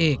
1,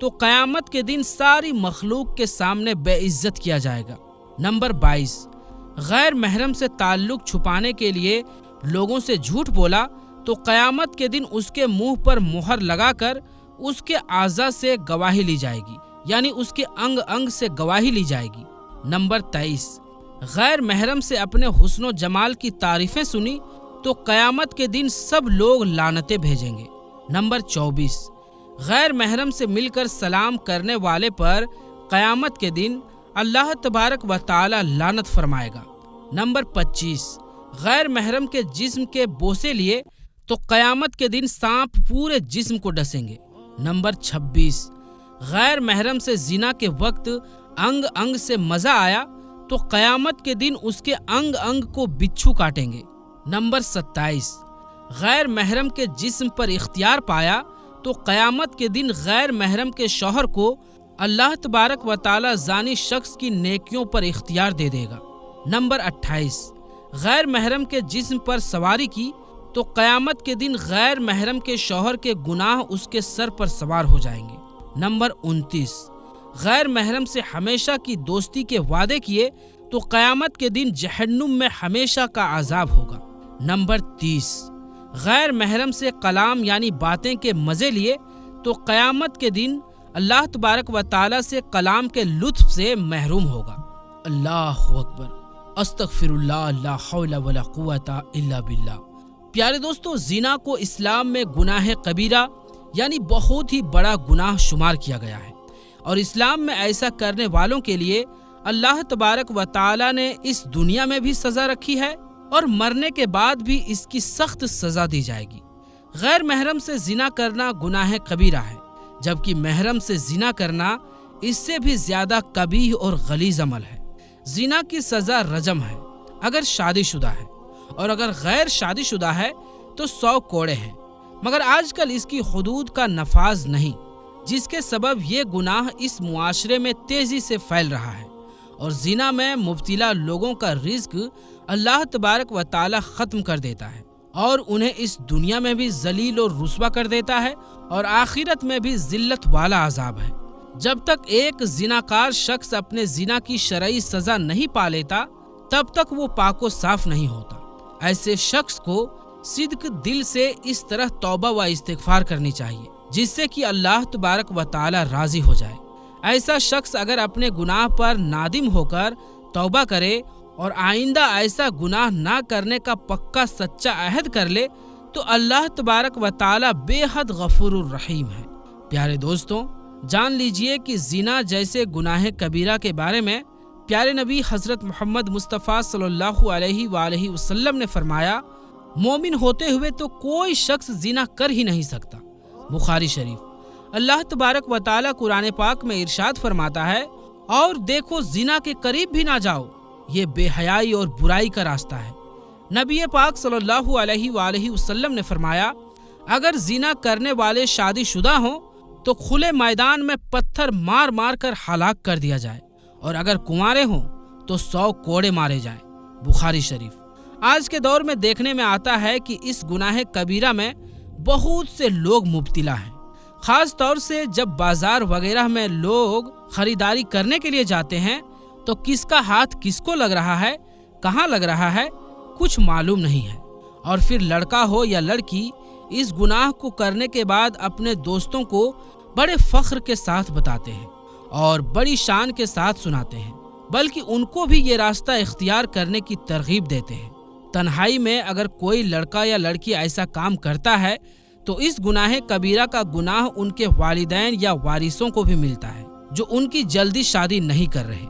تو قیامت کے دن ساری مخلوق کے سامنے بے عزت کیا جائے گا۔ نمبر 22، غیر محرم سے تعلق چھپانے کے لیے لوگوں سے جھوٹ بولا تو قیامت کے دن اس کے منہ پر مہر لگا کر اس کے اعضاء سے گواہی لی جائے گی، یعنی اس کے انگ انگ سے گواہی لی جائے گی۔ نمبر 23، غیر محرم سے اپنے حسن و جمال کی تعریفیں سنی تو قیامت کے دن سب لوگ لعنتیں بھیجیں گے۔ نمبر 24، غیر محرم سے مل کر سلام کرنے والے پر قیامت کے دن اللہ تبارک و تعالی لعنت فرمائے گا۔ نمبر 25، غیر محرم کے جسم کے بوسے لیے تو قیامت کے دن سانپ پورے جسم کو ڈسیں گے۔ نمبر 26، غیر محرم سے زنا کے وقت انگ انگ سے مزہ آیا تو قیامت کے دن اس کے انگ انگ کو بچھو کاٹیں گے۔ نمبر 27، غیر محرم کے جسم پر اختیار پایا تو قیامت کے دن غیر محرم کے شوہر کو اللہ تبارک و تعالی زانی شخص کی نیکیوں پر اختیار دے دے گا۔ نمبر 28، غیر محرم کے جسم پر سواری کی تو قیامت کے دن غیر محرم کے شوہر کے گناہ اس کے سر پر سوار ہو جائیں گے۔ نمبر 29، غیر محرم سے ہمیشہ کی دوستی کے وعدے کیے تو قیامت کے دن جہنم میں ہمیشہ کا عذاب ہوگا۔ نمبر 30، غیر محرم سے کلام یعنی باتیں کے مزے لیے تو قیامت کے دن اللہ تبارک و تعالی سے کلام کے لطف سے محروم ہوگا۔ اللہ اکبر، استغفر اللہ، لا حول ولا قوت الا باللہ۔ پیارے دوستو، زنا کو اسلام میں گناہ کبیرہ یعنی بہت ہی بڑا گناہ شمار کیا گیا ہے، اور اسلام میں ایسا کرنے والوں کے لیے اللہ تبارک و تعالی نے اس دنیا میں بھی سزا رکھی ہے اور مرنے کے بعد بھی اس کی سخت سزا دی جائے گی۔ غیر محرم سے زنا کرنا گناہ کبیرہ ہے، جبکہ محرم سے زنا کرنا اس سے بھی زیادہ قبیح اور غلیظ عمل ہے۔ زنا کی سزا رجم ہے اگر شادی شدہ ہے، اور اگر غیر شادی شدہ ہے تو 100 کوڑے ہیں، مگر آج کل اس کی حدود کا نفاذ نہیں، جس کے سبب یہ گناہ اس معاشرے میں تیزی سے پھیل رہا ہے، اور زنا میں مبتلا لوگوں کا رزق اللہ تبارک و تعالی ختم کر دیتا ہے، اور انہیں اس دنیا میں بھی ذلیل اور رسوا کر دیتا ہے، اور آخرت میں بھی ذلت والا عذاب ہے۔ جب تک ایک زناکار شخص اپنے زنا کی شرعی سزا نہیں پا لیتا تب تک وہ پاک و صاف نہیں ہوتا۔ ایسے شخص کو صدق دل سے اس طرح توبہ و استغفار کرنی چاہیے جس سے کہ اللہ تبارک و تعالی راضی ہو جائے۔ ایسا شخص اگر اپنے گناہ پر نادم ہو کر توبہ کرے اور آئندہ ایسا گناہ نہ کرنے کا پکا سچا عہد کر لے تو اللہ تبارک و تعالی بے حد غفور الرحیم ہے۔ پیارے دوستوں، جان لیجئے کہ زنا جیسے گناہ کبیرہ کے بارے میں پیارے نبی حضرت محمد مصطفیٰ صلی اللہ علیہ وآلہ وسلم نے فرمایا، مومن ہوتے ہوئے تو کوئی شخص زنا کر ہی نہیں سکتا۔ بخاری شریف۔ اللہ تبارک و تعالی قرآن پاک میں ارشاد فرماتا ہے، اور دیکھو زنا کے قریب بھی نہ جاؤ، یہ بے حیائی اور برائی کا راستہ ہے۔ نبی پاک صلی اللہ علیہ وآلہ وسلم نے فرمایا، اگر زنا کرنے والے شادی شدہ ہوں تو کھلے میدان میں پتھر مار مار کر ہلاک کر دیا جائے، اور اگر کنوارے ہوں تو 100 کوڑے مارے جائیں۔ بخاری شریف۔ آج کے دور میں دیکھنے میں آتا ہے کہ اس گناہ کبیرہ میں بہت سے لوگ مبتلا ہیں، خاص طور سے جب بازار وغیرہ میں لوگ خریداری کرنے کے لیے جاتے ہیں تو کس کا ہاتھ کس کو لگ رہا ہے، کہاں لگ رہا ہے، کچھ معلوم نہیں ہے، اور پھر لڑکا ہو یا لڑکی اس گناہ کو کرنے کے بعد اپنے دوستوں کو بڑے فخر کے ساتھ بتاتے ہیں اور بڑی شان کے ساتھ سناتے ہیں، بلکہ ان کو بھی یہ راستہ اختیار کرنے کی ترغیب دیتے ہیں۔ تنہائی میں اگر کوئی لڑکا یا لڑکی ایسا کام کرتا ہے تو اس گناہ کبیرہ کا گناہ ان کے والدین یا وارثوں کو بھی ملتا ہے جو ان کی جلدی شادی نہیں کر رہے۔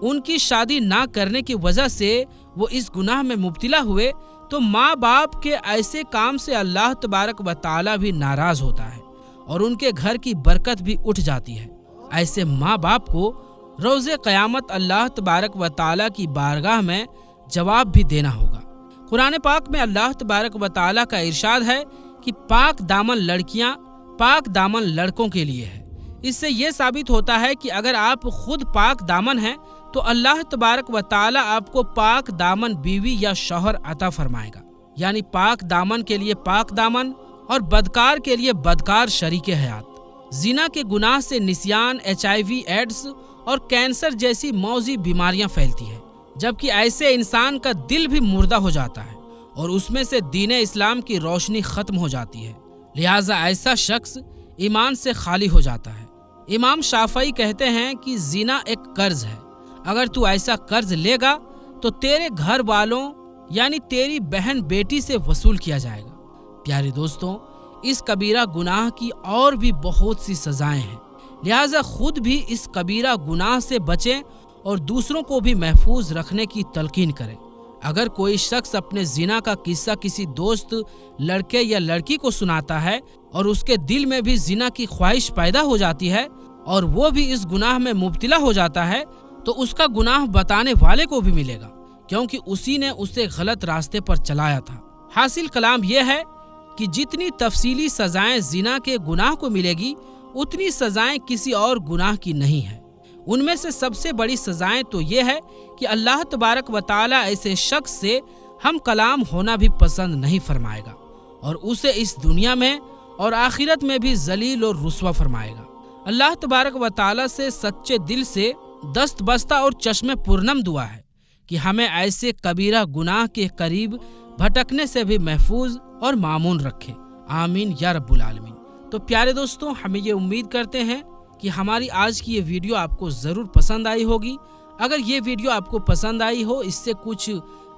ان کی شادی نہ کرنے کی وجہ سے وہ اس گناہ میں مبتلا ہوئے تو ماں باپ کے ایسے کام سے اللہ تبارک و تعالی بھی ناراض ہوتا ہے اور ان کے گھر کی برکت بھی اٹھ جاتی ہے۔ ایسے ماں باپ کو روز قیامت اللہ تبارک و تعالی کی بارگاہ میں جواب بھی دینا ہوگا۔ قرآن پاک میں اللہ تبارک و تعالی کا ارشاد ہے کہ پاک دامن لڑکیاں پاک دامن لڑکوں کے لیے ہے۔ اس سے یہ ثابت ہوتا ہے کہ اگر آپ خود پاک دامن ہیں تو اللہ تبارک و تعالی آپ کو پاک دامن بیوی یا شوہر عطا فرمائے گا، یعنی پاک دامن کے لیے پاک دامن اور بدکار کے لیے بدکار شریک حیات۔ زنا کے گناہ سے نسیان، HIV، ایڈز اور کینسر جیسی موذی بیماریاں پھیلتی ہیں، جبکہ ایسے انسان کا دل بھی مردہ ہو جاتا ہے اور اس میں سے دین اسلام کی روشنی ختم ہو جاتی ہے۔ لہٰذا ایسا شخص ایمان سے خالی ہو جاتا ہے۔ امام شافعی کہتے ہیں کہ زنا ایک قرض ہے، اگر تو ایسا قرض لے گا تو تیرے گھر والوں یعنی تیری بہن بیٹی سے وصول کیا جائے گا۔ پیارے دوستوں، اس کبیرہ گناہ کی اور بھی بہت سی سزائیں ہیں، لہٰذا خود بھی اس کبیرہ گناہ سے بچیں اور دوسروں کو بھی محفوظ رکھنے کی تلقین کریں۔ اگر کوئی شخص اپنے زنا کا قصہ کسی دوست لڑکے یا لڑکی کو سناتا ہے اور اس کے دل میں بھی زنا کی خواہش پیدا ہو جاتی ہے اور وہ بھی اس گناہ میں مبتلا ہو جاتا ہے، تو اس کا گناہ بتانے والے کو بھی ملے گا، کیونکہ اسی نے اسے غلط راستے پر چلایا تھا۔ حاصل کلام یہ ہے کہ جتنی تفصیلی سزائیں زنا کے گناہ کو ملے گی، اتنی سزائیں کسی اور گناہ کی نہیں ہیں۔ ان میں سے سب سے بڑی سزائیں تو یہ ہے کہ اللہ تبارک و تعالیٰ ایسے شخص سے ہم کلام ہونا بھی پسند نہیں فرمائے گا اور اسے اس دنیا میں اور آخرت میں بھی ذلیل اور رسوا فرمائے گا۔ اللہ تبارک و تعالیٰ سے سچے دل سے دست بستہ اور چشم پرنم دعا ہے کہ ہمیں ایسے کبیرہ گناہ کے قریب بھٹکنے سے بھی محفوظ اور مامون رکھے، آمین یا رب العالمین۔ تو پیارے دوستوں، ہمیں یہ امید کرتے ہیں کہ ہماری آج کی یہ ویڈیو آپ کو ضرور پسند آئی ہوگی۔ اگر یہ ویڈیو آپ کو پسند آئی ہو، اس سے کچھ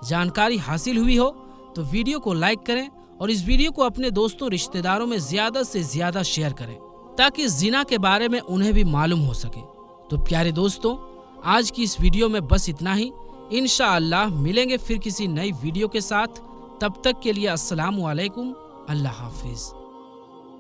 جانکاری حاصل ہوئی ہو، تو ویڈیو کو لائک کریں اور اس ویڈیو کو اپنے دوستوں رشتہ داروں میں زیادہ سے زیادہ شیئر کریں تاکہ زنا کے بارے میں انہیں بھی معلوم ہو سکے۔ تو پیارے دوستوں، آج کی اس ویڈیو میں بس اتنا ہی۔ انشاءاللہ ملیں گے پھر کسی نئی ویڈیو کے ساتھ۔ تب تک کے لیے السلام علیکم، اللہ حافظ۔